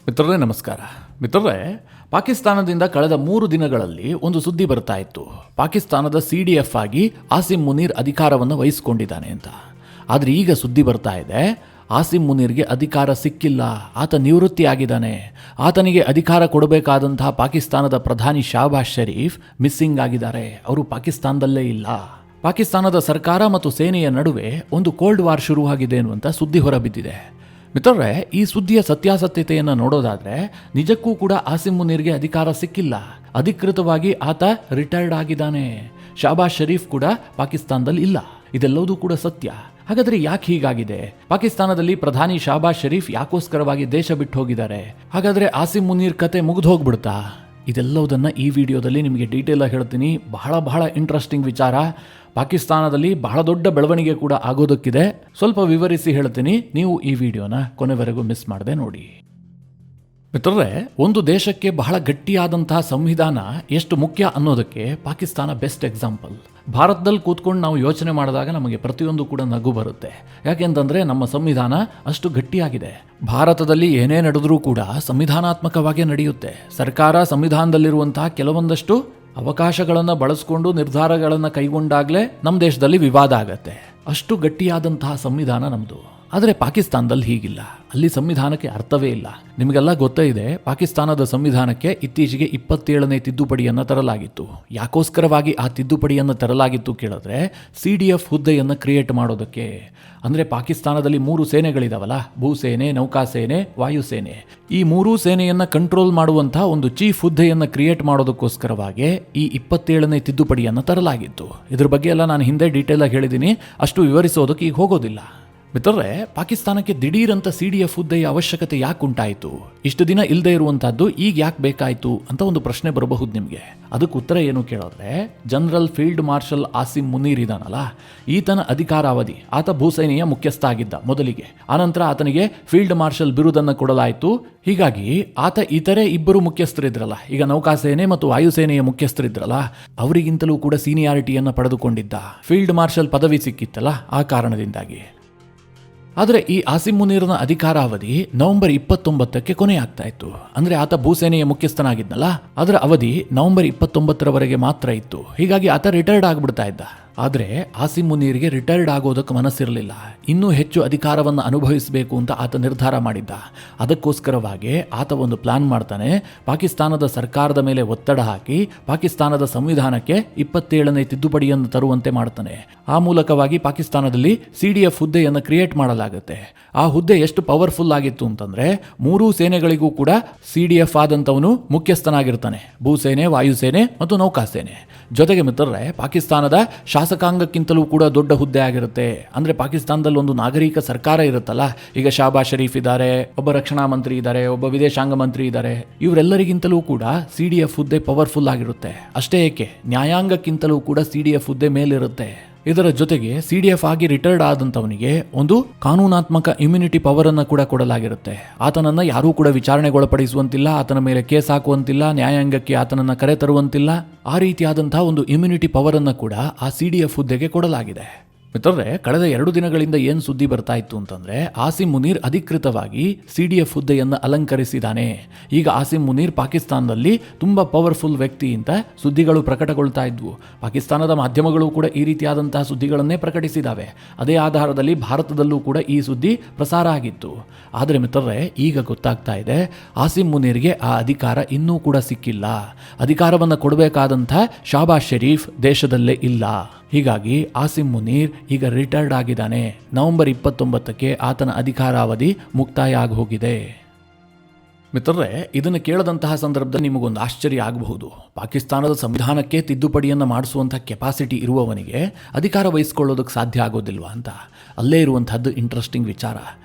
ಮಿತ್ರರೇ ನಮಸ್ಕಾರ. ಮಿತ್ರರೇ, ಪಾಕಿಸ್ತಾನದಿಂದ ಕಳೆದ 3 ದಿನಗಳಲ್ಲಿ ಒಂದು ಸುದ್ದಿ ಬರ್ತಾ ಇತ್ತು. ಪಾಕಿಸ್ತಾನದ CDF ಆಗಿ ಆಸಿಂ ಮುನೀರ್ ಅಧಿಕಾರವನ್ನು ವಹಿಸಿಕೊಂಡಿದ್ದಾನೆ ಅಂತ. ಆದರೆ ಈಗ ಸುದ್ದಿ ಬರ್ತಾ ಇದೆ, ಆಸಿಂ ಮುನೀರ್ಗೆ ಅಧಿಕಾರ ಸಿಕ್ಕಿಲ್ಲ, ಆತ ನಿವೃತ್ತಿ ಆಗಿದ್ದಾನೆ. ಆತನಿಗೆ ಅಧಿಕಾರ ಕೊಡಬೇಕಾದಂತಹ ಪಾಕಿಸ್ತಾನದ ಪ್ರಧಾನಿ ಶಹಬಾಜ್ ಶರೀಫ್ ಮಿಸ್ಸಿಂಗ್ ಆಗಿದ್ದಾರೆ. ಅವರು ಪಾಕಿಸ್ತಾನದಲ್ಲೇ ಇಲ್ಲ. ಪಾಕಿಸ್ತಾನದ ಸರ್ಕಾರ ಮತ್ತು ಸೇನೆಯ ನಡುವೆ ಒಂದು ಕೋಲ್ಡ್ ವಾರ್ ಶುರುವಾಗಿದೆ ಎನ್ನುವಂಥ ಸುದ್ದಿ ಹೊರಬಿದ್ದಿದೆ. ಮಿತ್ರರೇ, ಈ ಸುದ್ದಿಯ ಸತ್ಯಾಸತ್ಯತೆಯನ್ನು ನೋಡೋದಾದರೆ ನಿಜಕ್ಕೂ ಕೂಡ ಆಸಿಂ ಮುನೀರ್ಗೆ ಅಧಿಕಾರ ಸಿಕ್ಕಿಲ್ಲ. ಅಧಿಕೃತವಾಗಿ ಆತ ರಿಟೈರ್ಡ್ ಆಗಿದ್ದಾನೆ. ಶಹಬಾಜ್ ಶರೀಫ್ ಕೂಡ ಪಾಕಿಸ್ತಾನದಲ್ಲಿ ಇಲ್ಲ. ಇದೆಲ್ಲವೂ ಕೂಡ ಸತ್ಯ. ಹಾಗಾದರೆ ಯಾಕೆ ಹೀಗಾಗಿದೆ? ಪಾಕಿಸ್ತಾನದಲ್ಲಿ ಪ್ರಧಾನಿ ಶಹಬಾಜ್ ಶರೀಫ್ ಯಾಕೋಸ್ಕರವಾಗಿ ದೇಶ ಬಿಟ್ಟು ಹೋಗಿದ್ದಾರೆ? ಹಾಗಾದರೆ ಆಸಿಂ ಮುನೀರ್ ಕತೆ ಮುಗಿದು ಹೋಗ್ಬಿಡ್ತಾ? ಇದೆಲ್ಲವುದನ್ನು ಈ ವಿಡಿಯೋದಲ್ಲಿ ನಿಮಗೆ ಡೀಟೇಲ್ ಆಗಿ ಹೇಳ್ತೀನಿ. ಬಹಳ ಇಂಟ್ರೆಸ್ಟಿಂಗ್ ವಿಚಾರ. ಪಾಕಿಸ್ತಾನದಲ್ಲಿ ಬಹಳ ದೊಡ್ಡ ಬೆಳವಣಿಗೆ ಕೂಡ ಆಗೋದಕ್ಕಿದೆ. ಸ್ವಲ್ಪ ವಿವರಿಸಿ ಹೇಳ್ತೀನಿ, ನೀವು ಈ ವಿಡಿಯೋನ ಕೊನೆವರೆಗೂ ಮಿಸ್ ಮಾಡದೆ ನೋಡಿ. ಮಿತ್ರರೇ, ಒಂದು ದೇಶಕ್ಕೆ ಬಹಳ ಗಟ್ಟಿಯಾದಂತಹ ಸಂವಿಧಾನ ಎಷ್ಟು ಮುಖ್ಯ ಅನ್ನೋದಕ್ಕೆ ಪಾಕಿಸ್ತಾನ ಬೆಸ್ಟ್ ಎಕ್ಸಾಂಪಲ್. ಭಾರತದಲ್ಲಿ ಕೂತ್ಕೊಂಡು ನಾವು ಯೋಚನೆ ಮಾಡಿದಾಗ ನಮಗೆ ಪ್ರತಿಯೊಂದು ಕೂಡ ನಗು ಬರುತ್ತೆ. ಯಾಕೆಂತಂದರೆ ನಮ್ಮ ಸಂವಿಧಾನ ಅಷ್ಟು ಗಟ್ಟಿಯಾಗಿದೆ. ಭಾರತದಲ್ಲಿ ಏನೇ ನಡೆದರೂ ಕೂಡ ಸಂವಿಧಾನಾತ್ಮಕವಾಗಿ ನಡೆಯುತ್ತೆ. ಸರ್ಕಾರ ಸಂವಿಧಾನದಲ್ಲಿರುವಂತಹ ಕೆಲವೊಂದಷ್ಟು ಅವಕಾಶಗಳನ್ನು ಬಳಸ್ಕೊಂಡು ನಿರ್ಧಾರಗಳನ್ನು ಕೈಗೊಂಡಾಗಲೇ ನಮ್ಮ ದೇಶದಲ್ಲಿ ವಿವಾದ ಆಗತ್ತೆ. ಅಷ್ಟು ಗಟ್ಟಿಯಾದಂತಹ ಸಂವಿಧಾನ ನಮ್ಮದು. ಆದರೆ ಪಾಕಿಸ್ತಾನದಲ್ಲಿ ಹೀಗಿಲ್ಲ. ಅಲ್ಲಿ ಸಂವಿಧಾನಕ್ಕೆ ಅರ್ಥವೇ ಇಲ್ಲ. ನಿಮಗೆಲ್ಲ ಗೊತ್ತೇ ಇದೆ, ಪಾಕಿಸ್ತಾನದ ಸಂವಿಧಾನಕ್ಕೆ ಇತ್ತೀಚೆಗೆ 27ನೇ ತಿದ್ದುಪಡಿಯನ್ನು ತರಲಾಗಿತ್ತು. ಯಾಕೋಸ್ಕರವಾಗಿ ಆ ತಿದ್ದುಪಡಿಯನ್ನು ತರಲಾಗಿತ್ತು ಕೇಳಿದ್ರೆ, CDF ಹುದ್ದೆಯನ್ನು ಕ್ರಿಯೇಟ್ ಮಾಡೋದಕ್ಕೆ. ಅಂದರೆ ಪಾಕಿಸ್ತಾನದಲ್ಲಿ 3 ಸೇನೆಗಳಿದಾವಲ್ಲ, ಭೂಸೇನೆ, ನೌಕಾಸೇನೆ, ವಾಯುಸೇನೆ. ಈ 3 ಸೇನೆಯನ್ನು ಕಂಟ್ರೋಲ್ ಮಾಡುವಂಥ ಒಂದು ಚೀಫ್ ಹುದ್ದೆಯನ್ನು ಕ್ರಿಯೇಟ್ ಮಾಡೋದಕ್ಕೋಸ್ಕರವಾಗಿ ಈ 27ನೇ ತಿದ್ದುಪಡಿಯನ್ನು ತರಲಾಗಿತ್ತು. ಇದ್ರ ಬಗ್ಗೆ ಎಲ್ಲ ನಾನು ಹಿಂದೆ ಡೀಟೇಲ್ ಆಗಿ ಹೇಳಿದ್ದೀನಿ, ಅಷ್ಟು ವಿವರಿಸೋದಕ್ಕೆ ಈಗ ಹೋಗೋದಿಲ್ಲ. ಮಿತ್ರರೇ, ಪಾಕಿಸ್ತಾನಕ್ಕೆ ದಿಢೀರಂತ CDF ಹುದ್ದೆಯ ಅವಶ್ಯಕತೆ ಯಾಕೆ ಉಂಟಾಯಿತು? ಇಷ್ಟು ದಿನ ಇಲ್ಲದೆ ಇರುವಂತಹದ್ದು ಈಗ ಯಾಕೆ ಬೇಕಾಯಿತು ಅಂತ ಒಂದು ಪ್ರಶ್ನೆ ಬರಬಹುದು ನಿಮಗೆ. ಅದಕ್ಕೆ ಉತ್ತರ ಏನು ಕೇಳಿದ್ರೆ, general field marshal Asim Munir ಇದಾನಲ್ಲ, ಈತನ ಅಧಿಕಾರಾವಧಿ, ಆತ ಭೂಸೇನೆಯ ಮುಖ್ಯಸ್ಥ ಆಗಿದ್ದ ಮೊದಲಿಗೆ. ಆನಂತರ ಆತನಿಗೆ ಫೀಲ್ಡ್ ಮಾರ್ಷಲ್ ಬಿರುದನ್ನು ಕೊಡಲಾಯಿತು. ಹೀಗಾಗಿ ಆತ ಇತರೆ 2 ಮುಖ್ಯಸ್ಥರಿದ್ರಲ್ಲ, ಈಗ ನೌಕಾಸೇನೆ ಮತ್ತು ವಾಯುಸೇನೆಯ ಮುಖ್ಯಸ್ಥರಿದ್ರಲ್ಲ, ಅವರಿಗಿಂತಲೂ ಕೂಡ ಸೀನಿಯಾರಿಟಿಯನ್ನು ಪಡೆದುಕೊಂಡಿದ್ದ. ಫೀಲ್ಡ್ ಮಾರ್ಷಲ್ ಪದವಿ ಸಿಕ್ಕಿತ್ತಲ್ಲ, ಆ ಕಾರಣದಿಂದಾಗಿ. ಆದರೆ ಈ ಆಸಿಂ ಮುನೀರ್ನ ಅಧಿಕಾರಾವಧಿ ನವೆಂಬರ್ 29ಕ್ಕೆ ಕೊನೆಯಾಗ್ತಾ ಇತ್ತು. ಅಂದರೆ ಆತ ಭೂಸೇನೆಯ ಮುಖ್ಯಸ್ಥನಾಗಿದ್ನಲ್ಲ, ಅದರ ಅವಧಿ ನವೆಂಬರ್ 29ರವರೆಗೆ ಮಾತ್ರ ಇತ್ತು. ಹೀಗಾಗಿ ಆತ ರಿಟೈರ್ಡ್ ಆಗಿಬಿಡ್ತಾ ಇದ್ದ. ಆದರೆ ಆಸಿಂ ಮುನೀರ್ಗೆ ರಿಟೈರ್ಡ್ ಆಗೋದಕ್ಕೆ ಮನಸ್ಸಿರಲಿಲ್ಲ. ಇನ್ನೂ ಹೆಚ್ಚು ಅಧಿಕಾರವನ್ನು ಅನುಭವಿಸಬೇಕು ಅಂತ ಆತ ನಿರ್ಧಾರ ಮಾಡಿದ್ದ. ಅದಕ್ಕೋಸ್ಕರವಾಗಿ ಆತ ಒಂದು ಪ್ಲಾನ್ ಮಾಡ್ತಾನೆ. ಪಾಕಿಸ್ತಾನದ ಸರ್ಕಾರದ ಮೇಲೆ ಒತ್ತಡ ಹಾಕಿ ಪಾಕಿಸ್ತಾನದ ಸಂವಿಧಾನಕ್ಕೆ 27ನೇ ತಿದ್ದುಪಡಿಯನ್ನು ತರುವಂತೆ ಮಾಡ್ತಾನೆ. ಆ ಮೂಲಕವಾಗಿ ಪಾಕಿಸ್ತಾನದಲ್ಲಿ CDF ಹುದ್ದೆಯನ್ನು ಕ್ರಿಯೇಟ್ ಮಾಡಲಾಗುತ್ತೆ. ಆ ಹುದ್ದೆ ಎಷ್ಟು ಪವರ್ಫುಲ್ ಆಗಿತ್ತು ಅಂತಂದ್ರೆ, 3 ಸೇನೆಗಳಿಗೂ ಕೂಡ CDF ಆದಂಥವನು ಮುಖ್ಯಸ್ಥನಾಗಿರ್ತಾನೆ. ಭೂಸೇನೆ, ವಾಯುಸೇನೆ ಮತ್ತು ನೌಕಾಸೇನೆ. ಜೊತೆಗೆ ಮಿತ್ರರೇ, ಪಾಕಿಸ್ತಾನದ ಶಾಸಕಾಂಗಕ್ಕಿಂತಲೂ ಕೂಡ ದೊಡ್ಡ ಹುದ್ದೆ ಆಗಿರುತ್ತೆ. ಅಂದರೆ ಪಾಕಿಸ್ತಾನದಲ್ಲಿ ಒಂದು ನಾಗರಿಕ ಸರ್ಕಾರ ಇರುತ್ತಲ್ಲ, ಈಗ ಶಹಬಾಜ್ ಶರೀಫ್ ಇದ್ದಾರೆ, ಒಬ್ಬ ರಕ್ಷಣಾ ಮಂತ್ರಿ ಇದ್ದಾರೆ, ಒಬ್ಬ ವಿದೇಶಾಂಗ ಮಂತ್ರಿ ಇದ್ದಾರೆ. ಇವರೆಲ್ಲರಿಗಿಂತಲೂ ಕೂಡ CDF ಹುದ್ದೆ ಪವರ್ಫುಲ್ ಆಗಿರುತ್ತೆ. ಅಷ್ಟೇ ಏಕೆ, ನ್ಯಾಯಾಂಗಕ್ಕಿಂತಲೂ ಕೂಡ CDF ಹುದ್ದೆ ಮೇಲಿರುತ್ತೆ. ಇದರ ಜೊತೆಗೆ CDF ಆಗಿ ರಿಟೈರ್ಡ್ ಆದಂಥವನಿಗೆ ಒಂದು ಕಾನೂನಾತ್ಮಕ ಇಮ್ಯುನಿಟಿ ಪವರ್ ಅನ್ನು ಕೂಡ ಕೊಡಲಾಗಿರುತ್ತೆ. ಆತನನ್ನು ಯಾರೂ ಕೂಡ ವಿಚಾರಣೆಗೊಳಪಡಿಸುವಂತಿಲ್ಲ, ಆತನ ಮೇಲೆ ಕೇಸ್ ಹಾಕುವಂತಿಲ್ಲ, ನ್ಯಾಯಾಂಗಕ್ಕೆ ಆತನನ್ನು ಕರೆ ತರುವಂತಿಲ್ಲ. ಆ ರೀತಿಯಾದಂತಹ ಒಂದು ಇಮ್ಯುನಿಟಿ ಪವರ್ ಅನ್ನು ಕೂಡ ಆ CDF ಹುದ್ದೆಗೆ ಕೊಡಲಾಗಿದೆ. ಮಿತ್ರರೇ, ಕಳೆದ 2 ದಿನಗಳಿಂದ ಏನು ಸುದ್ದಿ ಬರ್ತಾ ಇತ್ತು ಅಂತಂದ್ರೆ, ಆಸಿಂ ಮುನೀರ್ ಅಧಿಕೃತವಾಗಿ CDF ಹುದ್ದೆಯನ್ನು ಅಲಂಕರಿಸಿದ್ದಾನೆ. ಈಗ ಆಸಿಂ ಮುನೀರ್ ಪಾಕಿಸ್ತಾನದಲ್ಲಿ ತುಂಬಾ ಪವರ್ಫುಲ್ ವ್ಯಕ್ತಿ ಅಂತ ಸುದ್ದಿಗಳು ಪ್ರಕಟಗೊಳ್ತಾ ಇದ್ವು. ಪಾಕಿಸ್ತಾನದ ಮಾಧ್ಯಮಗಳು ಕೂಡ ಈ ರೀತಿಯಾದಂತಹ ಸುದ್ದಿಗಳನ್ನೇ ಪ್ರಕಟಿಸಿದ್ದಾವೆ. ಅದೇ ಆಧಾರದಲ್ಲಿ ಭಾರತದಲ್ಲೂ ಕೂಡ ಈ ಸುದ್ದಿ ಪ್ರಸಾರ ಆಗಿತ್ತು. ಆದರೆ ಮಿತ್ರರೇ, ಈಗ ಗೊತ್ತಾಗ್ತಾ ಇದೆ, ಆಸಿಂ ಮುನೀರ್ಗೆ ಆ ಅಧಿಕಾರ ಇನ್ನೂ ಕೂಡ ಸಿಕ್ಕಿಲ್ಲ. ಅಧಿಕಾರವನ್ನು ಕೊಡಬೇಕಾದಂಥ ಶಹಬಾಜ್ ಶರೀಫ್ ದೇಶದಲ್ಲೇ ಇಲ್ಲ. ಹೀಗಾಗಿ ಆಸಿಂ ಮುನೀರ್ ಈಗ ರಿಟೈರ್ಡ್ ಆಗಿದ್ದಾನೆ. ನವೆಂಬರ್ 29ಕ್ಕೆ ಆತನ ಅಧಿಕಾರಾವಧಿ ಮುಕ್ತಾಯ ಆಗಿ ಹೋಗಿದೆ. ಮಿತ್ರರೇ, ಇದನ್ನು ಕೇಳದಂತಹ ಸಂದರ್ಭದಲ್ಲಿ ನಿಮಗೊಂದು ಆಶ್ಚರ್ಯ ಆಗಬಹುದು. ಪಾಕಿಸ್ತಾನದ ಸಂವಿಧಾನಕ್ಕೆ ತಿದ್ದುಪಡಿಯನ್ನು ಮಾಡಿಸುವಂಥ ಕೆಪಾಸಿಟಿ ಇರುವವನಿಗೆ ಅಧಿಕಾರ ವಹಿಸ್ಕೊಳ್ಳೋದಕ್ಕೆ ಸಾಧ್ಯ ಆಗೋದಿಲ್ವಾ ಅಂತ. ಅಲ್ಲೇ ಇರುವಂಥದ್ದು ಇಂಟ್ರೆಸ್ಟಿಂಗ್ ವಿಚಾರ.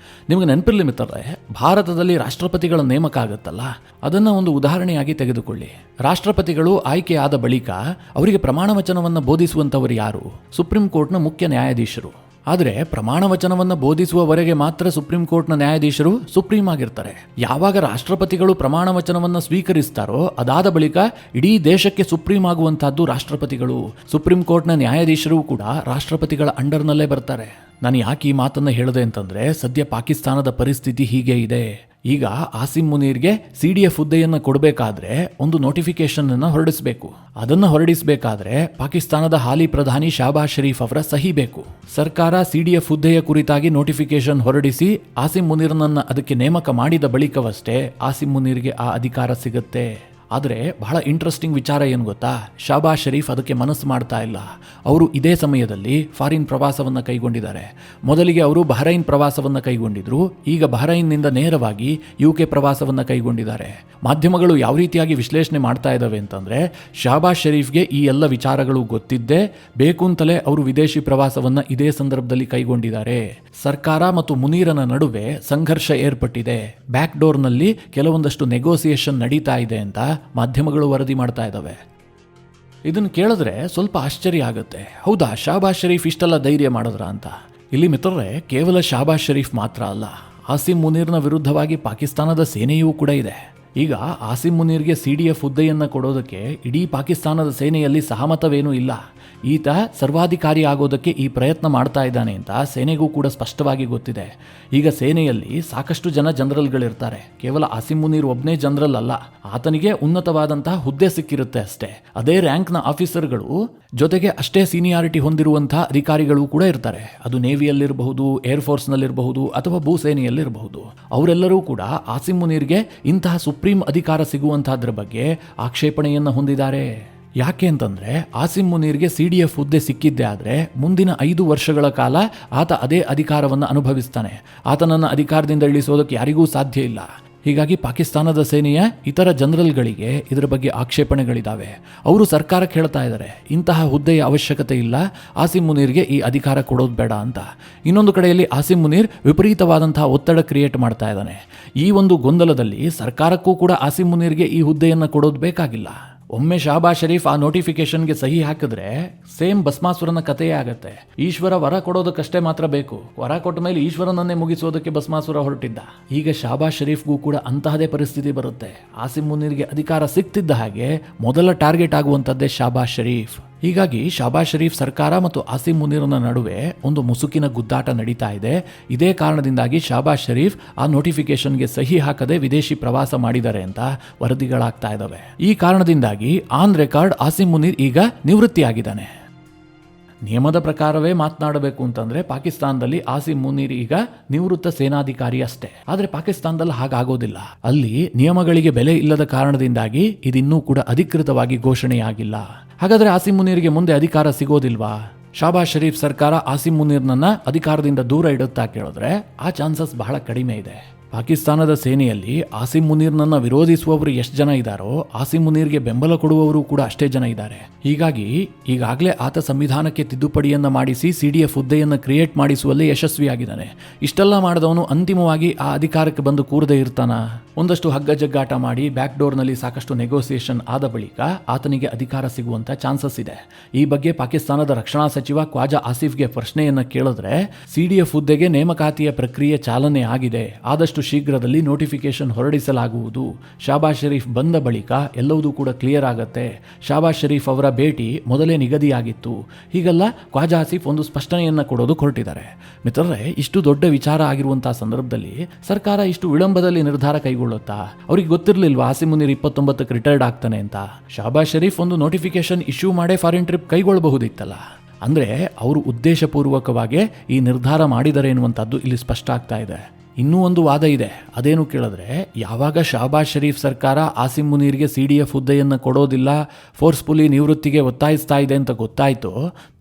ನಿಮಗೆ ನೆನಪಿರಲಿ ಮಿತ್ರರೇ, ಭಾರತದಲ್ಲಿ ರಾಷ್ಟ್ರಪತಿಗಳ ನೇಮಕ ಆಗುತ್ತಲ್ಲ, ಅದನ್ನು ಒಂದು ಉದಾಹರಣೆಯಾಗಿ ತೆಗೆದುಕೊಳ್ಳಿ. ರಾಷ್ಟ್ರಪತಿಗಳು ಆಯ್ಕೆಯಾದ ಬಳಿಕ ಅವರಿಗೆ ಪ್ರಮಾಣ ವಚನವನ್ನು ಬೋಧಿಸುವಂಥವರು ಯಾರು? ಸುಪ್ರೀಂ ಕೋರ್ಟ್ನ ಮುಖ್ಯ ನ್ಯಾಯಾಧೀಶರು. ಆದರೆ ಪ್ರಮಾಣ ವಚನವನ್ನು ಬೋಧಿಸುವವರೆಗೆ ಮಾತ್ರ ಸುಪ್ರೀಂ ಕೋರ್ಟ್ನ ನ್ಯಾಯಾಧೀಶರು ಸುಪ್ರೀಂ ಆಗಿರ್ತಾರೆ. ಯಾವಾಗ ರಾಷ್ಟ್ರಪತಿಗಳು ಪ್ರಮಾಣ ವಚನವನ್ನು ಸ್ವೀಕರಿಸ್ತಾರೋ ಅದಾದ ಬಳಿಕ ಇಡೀ ದೇಶಕ್ಕೆ ಸುಪ್ರೀಂ ಆಗುವಂತಹದ್ದು ರಾಷ್ಟ್ರಪತಿಗಳು. ಸುಪ್ರೀಂ ಕೋರ್ಟ್ನ ನ್ಯಾಯಾಧೀಶರು ಕೂಡ ರಾಷ್ಟ್ರಪತಿಗಳ ಅಂಡರ್ನಲ್ಲೇ ಬರ್ತಾರೆ. ನಾನು ಯಾಕೆ ಈ ಮಾತನ್ನು ಹೇಳಿದೆ ಅಂತಂದರೆ, ಸದ್ಯ ಪಾಕಿಸ್ತಾನದ ಪರಿಸ್ಥಿತಿ ಹೀಗೆ ಇದೆ. ಈಗ ಆಸಿಂ ಮುನೀರ್ಗೆ CDF ಹುದ್ದೆಯನ್ನು ಕೊಡಬೇಕಾದ್ರೆ ಒಂದು ನೋಟಿಫಿಕೇಶನ್ ಅನ್ನು ಹೊರಡಿಸಬೇಕು. ಅದನ್ನು ಹೊರಡಿಸಬೇಕಾದ್ರೆ ಪಾಕಿಸ್ತಾನದ ಹಾಲಿ ಪ್ರಧಾನಿ ಶಹಬಾಜ್ ಶರೀಫ್ ಅವರ ಸಹಿ ಬೇಕು. ಸರ್ಕಾರ CDF ಹುದ್ದೆಯ ಕುರಿತಾಗಿ ನೋಟಿಫಿಕೇಶನ್ ಹೊರಡಿಸಿ ಆಸಿಂ ಮುನೀರ್ನನ್ನು ಅದಕ್ಕೆ ನೇಮಕ ಮಾಡಿದ ಬಳಿಕವಷ್ಟೇ ಆಸಿಂ ಮುನೀರ್ಗೆ ಆ ಅಧಿಕಾರ ಸಿಗುತ್ತೆ. ಆದರೆ ಬಹಳ ಇಂಟ್ರೆಸ್ಟಿಂಗ್ ವಿಚಾರ ಏನು ಗೊತ್ತಾ, ಶಹಬಾಜ್ ಶರೀಫ್ ಅದಕ್ಕೆ ಮನಸ್ಸು ಮಾಡ್ತಾ ಇಲ್ಲ. ಅವರು ಇದೇ ಸಮಯದಲ್ಲಿ ಫಾರಿನ್ ಪ್ರವಾಸವನ್ನು ಕೈಗೊಂಡಿದ್ದಾರೆ. ಮೊದಲಿಗೆ ಅವರು ಬಹರೈನ್ ಪ್ರವಾಸವನ್ನು ಕೈಗೊಂಡಿದ್ರು. ಈಗ ಬಹರೈನ್ನಿಂದ ನೇರವಾಗಿ UK ಪ್ರವಾಸವನ್ನು ಕೈಗೊಂಡಿದ್ದಾರೆ. ಮಾಧ್ಯಮಗಳು ಯಾವ ರೀತಿಯಾಗಿ ವಿಶ್ಲೇಷಣೆ ಮಾಡ್ತಾ ಇದ್ದಾವೆ ಅಂತಂದರೆ, ಶಹಬಾಜ್ ಶರೀಫ್ಗೆ ಈ ಎಲ್ಲ ವಿಚಾರಗಳು ಗೊತ್ತಿದ್ದೇ ಬೇಕು ಅಂತಲೇ ಅವರು ವಿದೇಶಿ ಪ್ರವಾಸವನ್ನು ಇದೇ ಸಂದರ್ಭದಲ್ಲಿ ಕೈಗೊಂಡಿದ್ದಾರೆ. ಸರ್ಕಾರ ಮತ್ತು ಮುನೀರನ ನಡುವೆ ಸಂಘರ್ಷ ಏರ್ಪಟ್ಟಿದೆ. ಬ್ಯಾಕ್ ಡೋರ್ನಲ್ಲಿ ಕೆಲವೊಂದಷ್ಟು ನೆಗೋಸಿಯೇಷನ್ ನಡೀತಾ ಇದೆ ಅಂತ ಮಾಧ್ಯಮಗಳು ವರದಿ ಮಾಡ್ತಾ ಇದ್ದಾವೆ. ಇದನ್ನು ಕೇಳಿದ್ರೆ ಸ್ವಲ್ಪ ಆಶ್ಚರ್ಯ ಆಗುತ್ತೆ. ಹೌದಾ, ಶಹಬಾಜ್ ಶರೀಫ್ ಇಷ್ಟೆಲ್ಲ ಧೈರ್ಯ ಮಾಡಿದ್ರ ಅಂತ. ಇಲ್ಲಿ ಮಿತ್ರರೇ, ಕೇವಲ ಶಹಬಾಜ್ ಶರೀಫ್ ಮಾತ್ರ ಅಲ್ಲ, ಆಸಿಂ ಮುನೀರ್ನ ವಿರುದ್ಧವಾಗಿ ಪಾಕಿಸ್ತಾನದ ಸೇನೆಯೂ ಕೂಡ ಇದೆ. ಈಗ ಆಸಿಂ ಮುನೀರ್ಗೆ CDF ಹುದ್ದೆಯನ್ನು ಕೊಡೋದಕ್ಕೆ ಇಡೀ ಪಾಕಿಸ್ತಾನದ ಸೇನೆಯಲ್ಲಿ ಸಹಮತವೇನೂ ಇಲ್ಲ. ಈತ ಸರ್ವಾಧಿಕಾರಿ ಆಗೋದಕ್ಕೆ ಈ ಪ್ರಯತ್ನ ಮಾಡ್ತಾ ಇದ್ದಾನೆ ಅಂತ ಸೇನೆಗೂ ಕೂಡ ಸ್ಪಷ್ಟವಾಗಿ ಗೊತ್ತಿದೆ. ಈಗ ಸೇನೆಯಲ್ಲಿ ಸಾಕಷ್ಟು ಜನರಲ್ಗಳಿರ್ತಾರೆ. ಕೇವಲ ಆಸಿಂ ಮುನೀರ್ ಒಬ್ಬನೇ ಜನರಲ್ ಅಲ್ಲ, ಆತನಿಗೆ ಉನ್ನತವಾದಂತಹ ಹುದ್ದೆ ಸಿಕ್ಕಿರುತ್ತೆ ಅಷ್ಟೇ. ಅದೇ ರ್ಯಾಂಕ್ನ ಆಫೀಸರ್ಗಳು ಜೊತೆಗೆ ಅಷ್ಟೇ ಸೀನಿಯಾರಿಟಿ ಹೊಂದಿರುವಂತಹ ಅಧಿಕಾರಿಗಳು ಕೂಡ ಇರ್ತಾರೆ. ಅದು ನೇವಿಯಲ್ಲಿರಬಹುದು, ಏರ್ಫೋರ್ಸ್ನಲ್ಲಿರಬಹುದು ಅಥವಾ ಭೂಸೇನೆಯಲ್ಲಿರಬಹುದು. ಅವರೆಲ್ಲರೂ ಕೂಡ ಆಸಿಂ ಮುನೀರ್ಗೆ ಇಂತಹ ಸುಪ್ರೀಂ ಅಧಿಕಾರ ಸಿಗುವಂತಹದ್ರ ಬಗ್ಗೆ ಆಕ್ಷೇಪಣೆಯನ್ನು ಹೊಂದಿದ್ದಾರೆ. ಯಾಕೆ ಅಂತಂದರೆ, ಆಸಿಂ ಮುನೀರ್ಗೆ CDF ಹುದ್ದೆ ಸಿಕ್ಕಿದ್ದೇ ಆದರೆ ಮುಂದಿನ 5 ವರ್ಷಗಳ ಕಾಲ ಆತ ಅದೇ ಅಧಿಕಾರವನ್ನು ಅನುಭವಿಸ್ತಾನೆ. ಆತನನ್ನು ಅಧಿಕಾರದಿಂದ ಇಳಿಸೋದಕ್ಕೆ ಯಾರಿಗೂ ಸಾಧ್ಯ ಇಲ್ಲ. ಹೀಗಾಗಿ ಪಾಕಿಸ್ತಾನದ ಸೇನೆಯ ಇತರ ಜನರಲ್ಗಳಿಗೆ ಇದರ ಬಗ್ಗೆ ಆಕ್ಷೇಪಣೆಗಳಿದ್ದಾವೆ. ಅವರು ಸರ್ಕಾರಕ್ಕೆ ಹೇಳ್ತಾ ಇದ್ದಾರೆ, ಇಂತಹ ಹುದ್ದೆಯ ಅವಶ್ಯಕತೆ ಇಲ್ಲ, ಆಸಿಂ ಮುನೀರ್ಗೆ ಈ ಅಧಿಕಾರ ಕೊಡೋದು ಬೇಡ ಅಂತ. ಇನ್ನೊಂದು ಕಡೆಯಲ್ಲಿ ಆಸಿಂ ಮುನೀರ್ ವಿಪರೀತವಾದಂತಹ ಒತ್ತಡ ಕ್ರಿಯೇಟ್ ಮಾಡ್ತಾ ಇದ್ದಾನೆ. ಈ ಒಂದು ಗೊಂದಲದಲ್ಲಿ ಸರ್ಕಾರಕ್ಕೂ ಕೂಡ ಆಸಿಂ ಮುನೀರ್ಗೆ ಈ ಹುದ್ದೆಯನ್ನು ಕೊಡೋದು ಬೇಕಾಗಿಲ್ಲ. ಒಮ್ಮೆ ಶಹಬಾಜ್ ಶರೀಫ್ ಆ ನೋಟಿಫಿಕೇಶನ್ಗೆ ಸಹಿ ಹಾಕಿದ್ರೆ ಸೇಮ್ ಭಸ್ಮಾಸುರನ ಕಥೆಯೇ ಆಗತ್ತೆ. ಈಶ್ವರ ವರ ಕೊಡೋದಕ್ಕಷ್ಟೇ ಮಾತ್ರ ಬೇಕು. ವರ ಕೊಟ್ಟ ಮೇಲೆ ಈಶ್ವರನನ್ನೇ ಮುಗಿಸೋದಕ್ಕೆ ಭಸ್ಮಾಸುರ ಹೊರಟಿದ್ದ. ಈಗ ಶಹಬಾಜ್ ಶರೀಫ್ಗೂ ಕೂಡ ಅಂತಹದೇ ಪರಿಸ್ಥಿತಿ ಬರುತ್ತೆ. ಆಸಿಂ ಮುನೀರ್ಗೆ ಅಧಿಕಾರ ಸಿಗ್ತಿದ್ದ ಹಾಗೆ ಮೊದಲ ಟಾರ್ಗೆಟ್ ಆಗುವಂಥದ್ದೇ ಶಹಬಾಜ್ ಶರೀಫ್. ಹೀಗಾಗಿ ಶಹಬಾಜ್ ಶರೀಫ್ ಸರ್ಕಾರ ಮತ್ತು ಆಸಿಂ ಮುನೀರ್ನ ನಡುವೆ ಒಂದು ಮುಸುಕಿನ ಗುದ್ದಾಟ ನಡೀತಾ ಇದೆ. ಇದೇ ಕಾರಣದಿಂದಾಗಿ ಶಹಬಾಜ್ ಶರೀಫ್ ಆ ನೋಟಿಫಿಕೇಶನ್ಗೆ ಸಹಿ ಹಾಕದೆ ವಿದೇಶಿ ಪ್ರವಾಸ ಮಾಡಿದ್ದಾರೆ ಅಂತ ವರದಿಗಳಾಗ್ತಾ ಇದ್ದಾವೆ. ಈ ಕಾರಣದಿಂದಾಗಿ ಆನ್ ರೆಕಾರ್ಡ್ ಆಸಿಂ ಮುನೀರ್ ಈಗ ನಿವೃತ್ತಿಯಾಗಿದ್ದಾನೆ. ನಿಯಮದ ಪ್ರಕಾರವೇ ಮಾತನಾಡಬೇಕು ಅಂತಂದ್ರೆ ಪಾಕಿಸ್ತಾನದಲ್ಲಿ ಆಸಿಂ ಮುನೀರ್ ಈಗ ನಿವೃತ್ತ ಸೇನಾಧಿಕಾರಿ ಅಷ್ಟೇ. ಆದರೆ ಪಾಕಿಸ್ತಾನದಲ್ಲಿ ಹಾಗಾಗೋದಿಲ್ಲ. ಅಲ್ಲಿ ನಿಯಮಗಳಿಗೆ ಬೆಲೆ ಇಲ್ಲದ ಕಾರಣದಿಂದಾಗಿ ಇದಿನ್ನೂ ಕೂಡ ಅಧಿಕೃತವಾಗಿ ಘೋಷಣೆಯಾಗಿಲ್ಲ. ಹಾಗಾದ್ರೆ ಆಸಿಂ ಮುನೀರ್ಗೆ ಮುಂದೆ ಅಧಿಕಾರ ಸಿಗೋದಿಲ್ವಾ? ಶಹಬಾಜ್ ಶರೀಫ್ ಸರ್ಕಾರ ಆಸಿಂ ಮುನೀರ್ನನ್ನ ಅಧಿಕಾರದಿಂದ ದೂರ ಇಡುತ್ತಾ ಕೇಳಿದ್ರೆ ಆ ಚಾನ್ಸಸ್ ಬಹಳ ಕಡಿಮೆ ಇದೆ. ಪಾಕಿಸ್ತಾನದ ಸೇನೆಯಲ್ಲಿ ಆಸಿಂ ಮುನೀರ್ನನ್ನ ವಿರೋಧಿಸುವವರು ಎಷ್ಟು ಜನ ಇದ್ದಾರೋ ಆಸಿಂ ಮುನೀರ್ಗೆ ಬೆಂಬಲ ಕೊಡುವವರು ಕೂಡ ಅಷ್ಟೇ ಜನ ಇದ್ದಾರೆ. ಹೀಗಾಗಿ ಈಗಾಗಲೇ ಆತ ಸಂವಿಧಾನಕ್ಕೆ ತಿದ್ದುಪಡಿಯನ್ನ ಮಾಡಿಸಿ CDF ಹುದ್ದೆಯನ್ನು ಕ್ರಿಯೇಟ್ ಮಾಡಿಸುವಲ್ಲಿ ಯಶಸ್ವಿಯಾಗಿದ್ದಾನೆ. ಇಷ್ಟೆಲ್ಲ ಮಾಡಿದವನು ಅಂತಿಮವಾಗಿ ಆ ಅಧಿಕಾರಕ್ಕೆ ಬಂದು ಕೂರದೇ ಇರ್ತಾನ? ಒಂದಷ್ಟು ಹಗ್ಗ ಜಗ್ಗಾಟ ಮಾಡಿ ಬ್ಯಾಕ್ ಡೋರ್ನಲ್ಲಿ ಸಾಕಷ್ಟು ನೆಗೋಸಿಯೇಷನ್ ಆದ ಬಳಿಕ ಆತನಿಗೆ ಅಧಿಕಾರ ಸಿಗುವಂತ ಚಾನ್ಸಸ್ ಇದೆ. ಈ ಬಗ್ಗೆ ಪಾಕಿಸ್ತಾನದ ರಕ್ಷಣಾ ಸಚಿವ ಖ್ವಾಜಾ ಆಸಿಫ್ಗೆ ಪ್ರಶ್ನೆಯನ್ನ ಕೇಳಿದ್ರೆ CDF ಹುದ್ದೆಗೆ ನೇಮಕಾತಿಯ ಪ್ರಕ್ರಿಯೆ ಚಾಲನೆ ಆಗಿದೆ, ಆದಷ್ಟು ಶೀಘ್ರದಲ್ಲಿ ನೋಟಿಫಿಕೇಶನ್ ಹೊರಡಿಸಲಾಗುವುದು. ಶಹಬಾಜ್ ಶರೀಫ್ ಬಂದ ಬಳಿಕ ಎಲ್ಲವೂ ಕೂಡ ಕ್ಲಿಯರ್ ಆಗತ್ತೆ. ಶಹಬಾಜ್ ಶರೀಫ್ ಅವರ ಭೇಟಿ ಮೊದಲೇ ನಿಗದಿಯಾಗಿತ್ತು. ಹೀಗೆಲ್ಲ ಖ್ವಾಜಾ ಆಸಿಫ್ ಒಂದು ಸ್ಪಷ್ಟನೆಯನ್ನ ಕೊಡೋದು ಹೊರಟಿದ್ದಾರೆ. ಮಿತ್ರರೇ, ಇಷ್ಟು ದೊಡ್ಡ ವಿಚಾರ ಆಗಿರುವಂತಹ ಸಂದರ್ಭದಲ್ಲಿ ಸರ್ಕಾರ ಇಷ್ಟು ವಿಳಂಬದಲ್ಲಿ ನಿರ್ಧಾರ ಕೈಗೊಳ್ಳುತ್ತಾ? ಅವ್ರಿಗೆ ಗೊತ್ತಿರಲಿಲ್ವಾ ಆಸಿಂ ಮುನೀರ್ 29ಕ್ಕೆ ರಿಟೈರ್ಡ್ ಆಗ್ತಾನೆ ಅಂತ? ಶಹಬಾಜ್ ಶರೀಫ್ ಒಂದು ನೋಟಿಫಿಕೇಶನ್ ಇಶ್ಯೂ ಮಾಡೇ ಫಾರಿನ್ ಟ್ರಿಪ್ ಕೈಗೊಳ್ಳಬಹುದಿತ್ತಲ್ಲ. ಅಂದ್ರೆ ಅವರು ಉದ್ದೇಶಪೂರ್ವಕವಾಗಿ ಈ ನಿರ್ಧಾರ ಮಾಡಿದ್ದಾರೆ ಎನ್ನುವಂಥದ್ದು ಇಲ್ಲಿ ಸ್ಪಷ್ಟ ಆಗ್ತಾ ಇದೆ. ಇನ್ನೂ ಒಂದು ವಾದ ಇದೆ. ಅದೇನು ಕೇಳಿದ್ರೆ, ಯಾವಾಗ ಶಹಬಾಜ್ ಶರೀಫ್ ಸರ್ಕಾರ ಆಸಿಂ ಮುನೀರ್ಗೆ CDF ಹುದ್ದೆಯನ್ನು ಕೊಡೋದಿಲ್ಲ, ಫೋರ್ಸ್ಫುಲಿ ನಿವೃತ್ತಿಗೆ ಒತ್ತಾಯಿಸ್ತಾ ಇದೆ ಅಂತ ಗೊತ್ತಾಯಿತು,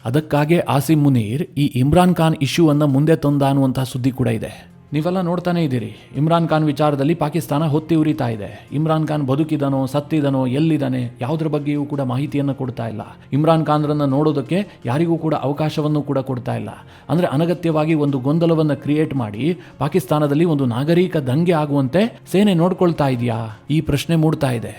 ಅದಕ್ಕಾಗಿ ಆಸಿಂ ಮುನೀರ್ ಈ ಇಮ್ರಾನ್ ಖಾನ್ ಇಶ್ಯೂ ಅನ್ನು ಮುಂದೆ ತಂದ ಅನ್ನುವಂತಹ ಸುದ್ದಿ ಕೂಡ ಇದೆ. ನೀವೆಲ್ಲ ನೋಡ್ತಾನೆ ಇದ್ದೀರಿ, ಇಮ್ರಾನ್ ಖಾನ್ ವಿಚಾರದಲ್ಲಿ ಪಾಕಿಸ್ತಾನ ಹೊತ್ತಿ ಉರಿತಾ ಇದೆ. ಇಮ್ರಾನ್ ಖಾನ್ ಬದುಕಿದನೋ ಸತ್ತಿದನೋ ಎಲ್ಲಿದ್ದಾನೆ ಯಾವುದ್ರ ಬಗ್ಗೆಯೂ ಕೂಡ ಮಾಹಿತಿಯನ್ನು ಕೊಡ್ತಾ ಇಲ್ಲ. ಇಮ್ರಾನ್ ಖಾನ್ರನ್ನ ನೋಡೋದಕ್ಕೆ ಯಾರಿಗೂ ಕೂಡ ಅವಕಾಶವನ್ನು ಕೂಡ ಕೊಡ್ತಾ ಇಲ್ಲ. ಅಂದರೆ ಅನಗತ್ಯವಾಗಿ ಒಂದು ಗೊಂದಲವನ್ನು ಕ್ರಿಯೇಟ್ ಮಾಡಿ ಪಾಕಿಸ್ತಾನದಲ್ಲಿ ಒಂದು ನಾಗರಿಕ ದಂಗೆ ಆಗುವಂತೆ ಸೇನೆ ನೋಡ್ಕೊಳ್ತಾ ಇದೆಯಾ? ಈ ಪ್ರಶ್ನೆ ಮೂಡ್ತಾ ಇದೆ.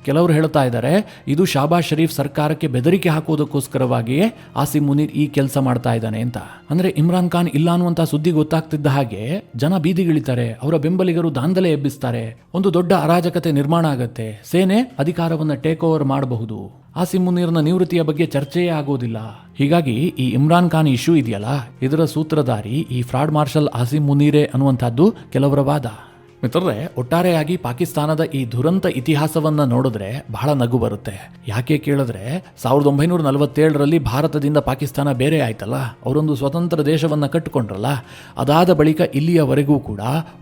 ಕೆಲವರು ಹೇಳ್ತಾ ಇದ್ದಾರೆ ಇದು ಶಾಬಾಜ್ ಶರೀಫ್ ಸರ್ಕಾರಕ್ಕೆ ಬೆದರಿಕೆ ಹಾಕೋದಕ್ಕೋಸ್ಕರವಾಗಿಯೇ ಆಸಿಮ್ ಮುನೀರ್ ಈ ಕೆಲಸ ಮಾಡ್ತಾ ಇದ್ದಾನೆ ಅಂತ. ಅಂದ್ರೆ ಇಮ್ರಾನ್ ಖಾನ್ ಇಲ್ಲ ಅನ್ನುವಂತ ಸುದ್ದಿ ಗೊತ್ತಾಗ್ತಿದ್ದ ಹಾಗೆ ಜನ ಬೀದಿಗಿಳಿತಾರೆ, ಅವರ ಬೆಂಬಲಿಗರು ದಾಂಧಲೆ ಎಬ್ಬಿಸ್ತಾರೆ, ಒಂದು ದೊಡ್ಡ ಅರಾಜಕತೆ ನಿರ್ಮಾಣ ಆಗತ್ತೆ, ಸೇನೆ ಅಧಿಕಾರವನ್ನ ಟೇಕ್ ಓವರ್ ಮಾಡಬಹುದು, ಆಸಿಮ್ ಮುನೀರ್ನ ನಿವೃತ್ತಿಯ ಬಗ್ಗೆ ಚರ್ಚೆಯೇ ಆಗೋದಿಲ್ಲ. ಹೀಗಾಗಿ ಈ ಇಮ್ರಾನ್ ಖಾನ್ ಇಶ್ಯೂ ಇದೆಯಲ್ಲ, ಇದರ ಸೂತ್ರಧಾರಿ ಈ ಫ್ರಾಡ್ ಮಾರ್ಷಲ್ ಆಸಿಮ್ ಮುನೀರೇ ಅನ್ನುವಂಥದ್ದು ಕೆಲವರ ವಾದ. ಮಿತ್ರರೇ, ಒಟ್ಟಾರೆಯಾಗಿ ಪಾಕಿಸ್ತಾನದ ಈ ದುರಂತ ಇತಿಹಾಸವನ್ನ ನೋಡಿದ್ರೆ ಬಹಳ ನಗು ಬರುತ್ತೆ. ಯಾಕೆ ಕೇಳಿದ್ರೆ 1947ರಲ್ಲಿ ಭಾರತದಿಂದ ಪಾಕಿಸ್ತಾನ ಬೇರೆ ಆಯ್ತಲ್ಲ, ಅವರೊಂದು ಸ್ವತಂತ್ರ ದೇಶವನ್ನ ಕಟ್ಟಿಕೊಂಡ್ರಲ್ಲ, ಅದಾದ ಬಳಿಕ ಇಲ್ಲಿಯವರೆಗೂ ಕೂಡ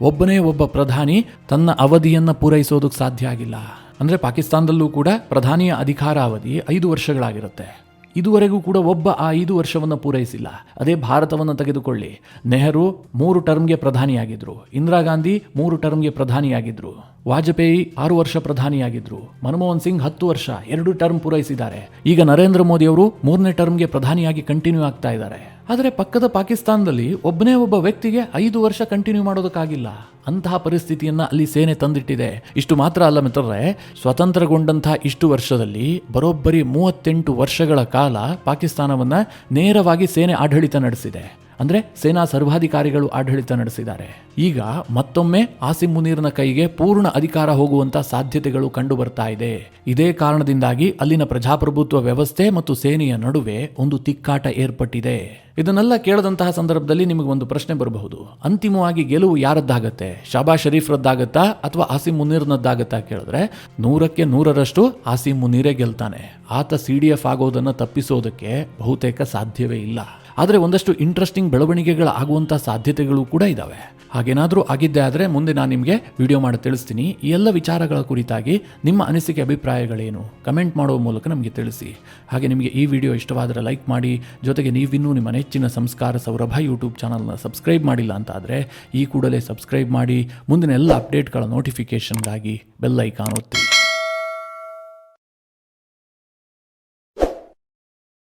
ಒಬ್ಬನೇ ಒಬ್ಬ ಪ್ರಧಾನಿ ತನ್ನ ಅವಧಿಯನ್ನ ಪೂರೈಸೋದಕ್ಕೆ ಸಾಧ್ಯ ಆಗಿಲ್ಲ. ಅಂದ್ರೆ ಪಾಕಿಸ್ತಾನದಲ್ಲೂ ಕೂಡ ಪ್ರಧಾನಿಯ ಅಧಿಕಾರಾವಧಿ 5 ವರ್ಷಗಳಾಗಿರುತ್ತೆ. ಇದುವರೆಗೂ ಕೂಡ ಒಬ್ಬ ಆ 5 ವರ್ಷವನ್ನು ಪೂರೈಸಿಲ್ಲ. ಅದೇ ಭಾರತವನ್ನು ತೆಗೆದುಕೊಳ್ಳಿ, ನೆಹರು 3 ಟರ್ಮ್ಗೆ ಪ್ರಧಾನಿಯಾಗಿದ್ರು, ಇಂದಿರಾ ಗಾಂಧಿ 3 ಟರ್ಮ್ಗೆ ಪ್ರಧಾನಿಯಾಗಿದ್ರು, ವಾಜಪೇಯಿ 6 ವರ್ಷ ಪ್ರಧಾನಿಯಾಗಿದ್ರು, ಮನಮೋಹನ್ ಸಿಂಗ್ 10 ವರ್ಷ 2 ಟರ್ಮ್ ಪೂರೈಸಿದ್ದಾರೆ. ಈಗ ನರೇಂದ್ರ ಮೋದಿ ಅವರು 3ನೇ ಟರ್ಮ್ಗೆ ಪ್ರಧಾನಿಯಾಗಿ ಕಂಟಿನ್ಯೂ ಆಗ್ತಾ ಇದ್ದಾರೆ. ಆದರೆ ಪಕ್ಕದ ಪಾಕಿಸ್ತಾನದಲ್ಲಿ ಒಬ್ಬನೇ ಒಬ್ಬ ವ್ಯಕ್ತಿಗೆ 5 ವರ್ಷ ಕಂಟಿನ್ಯೂ ಮಾಡೋದಕ್ಕಾಗಿಲ್ಲ. ಅಂತಹ ಪರಿಸ್ಥಿತಿಯನ್ನ ಅಲ್ಲಿ ಸೇನೆ ತಂದಿಟ್ಟಿದೆ. ಇಷ್ಟು ಮಾತ್ರ ಅಲ್ಲ ಮಿತ್ರರೇ, ಸ್ವತಂತ್ರಗೊಂಡಂತಹ ಇಷ್ಟು ವರ್ಷದಲ್ಲಿ ಬರೋಬ್ಬರಿ 38 ವರ್ಷಗಳ ಕಾಲ ಪಾಕಿಸ್ತಾನವನ್ನ ನೇರವಾಗಿ ಸೇನೆ ಆಡಳಿತ ನಡೆಸಿದೆ. ಅಂದ್ರೆ ಸೇನಾ ಸರ್ವಾಧಿಕಾರಿಗಳು ಆಡಳಿತ ನಡೆಸಿದ್ದಾರೆ. ಈಗ ಮತ್ತೊಮ್ಮೆ ಆಸಿಮ್ ಮುನೀರ್ನ ಕೈಗೆ ಪೂರ್ಣ ಅಧಿಕಾರ ಹೋಗುವಂತ ಸಾಧ್ಯತೆಗಳು ಕಂಡು ಬರ್ತಾ ಇದೆ. ಇದೇ ಕಾರಣದಿಂದಾಗಿ ಅಲ್ಲಿನ ಪ್ರಜಾಪ್ರಭುತ್ವ ವ್ಯವಸ್ಥೆ ಮತ್ತು ಸೇನೆಯ ನಡುವೆ ಒಂದು ತಿಕ್ಕಾಟ ಏರ್ಪಟ್ಟಿದೆ. ಇದನ್ನೆಲ್ಲ ಕೇಳದಂತಹ ಸಂದರ್ಭದಲ್ಲಿ ನಿಮಗೆ ಒಂದು ಪ್ರಶ್ನೆ ಬರಬಹುದು, ಅಂತಿಮವಾಗಿ ಗೆಲುವು ಯಾರದ್ದಾಗತ್ತೆ? ಶಾಬಾಜ್ ಶರೀಫ್ ರದ್ದಾಗತ್ತಾ ಅಥವಾ ಆಸಿಮ್ ಮುನೀರ್ನದ್ದಾಗತ್ತಾ ಕೇಳಿದ್ರೆ 100ಕ್ಕೆ 100ರಷ್ಟು ಆಸಿಮ್ ಮುನೀರೇ ಗೆಲ್ತಾನೆ. ಆತ CDF ಆಗೋದನ್ನು ತಪ್ಪಿಸೋದಕ್ಕೆ ಬಹುತೇಕ ಸಾಧ್ಯವೇ ಇಲ್ಲ. ಆದರೆ ಒಂದಷ್ಟು ಇಂಟ್ರೆಸ್ಟಿಂಗ್ ಬೆಳವಣಿಗೆಗಳು ಆಗುವಂಥ ಸಾಧ್ಯತೆಗಳು ಕೂಡ ಇದ್ದಾವೆ. ಹಾಗೇನಾದರೂ ಆಗಿದ್ದೇ ಆದರೆ ಮುಂದೆ ನಾನು ನಿಮಗೆ ವಿಡಿಯೋ ಮಾಡಿ ತಿಳಿಸ್ತೀನಿ. ಈ ಎಲ್ಲ ವಿಚಾರಗಳ ಕುರಿತಾಗಿ ನಿಮ್ಮ ಅನಿಸಿಕೆ ಅಭಿಪ್ರಾಯಗಳೇನು ಕಮೆಂಟ್ ಮಾಡುವ ಮೂಲಕ ನಮಗೆ ತಿಳಿಸಿ. ಹಾಗೆ ನಿಮಗೆ ಈ ವಿಡಿಯೋ ಇಷ್ಟವಾದರೆ ಲೈಕ್ ಮಾಡಿ, ಜೊತೆಗೆ ನೀವಿನ್ನೂ ನಿಮ್ಮ ನೆಚ್ಚಿನ ಸಂಸ್ಕಾರ ಸೌರಭ ಯೂಟ್ಯೂಬ್ ಚಾನಲ್ನ ಸಬ್ಸ್ಕ್ರೈಬ್ ಮಾಡಿಲ್ಲ ಅಂತ ಆದರೆ ಈ ಕೂಡಲೇ ಸಬ್ಸ್ಕ್ರೈಬ್ ಮಾಡಿ, ಮುಂದಿನ ಎಲ್ಲ ಅಪ್ಡೇಟ್ಗಳ ನೋಟಿಫಿಕೇಷನ್ಗಾಗಿ ಬೆಲ್ ಐಕಾನ್ ಒತ್ತಿ.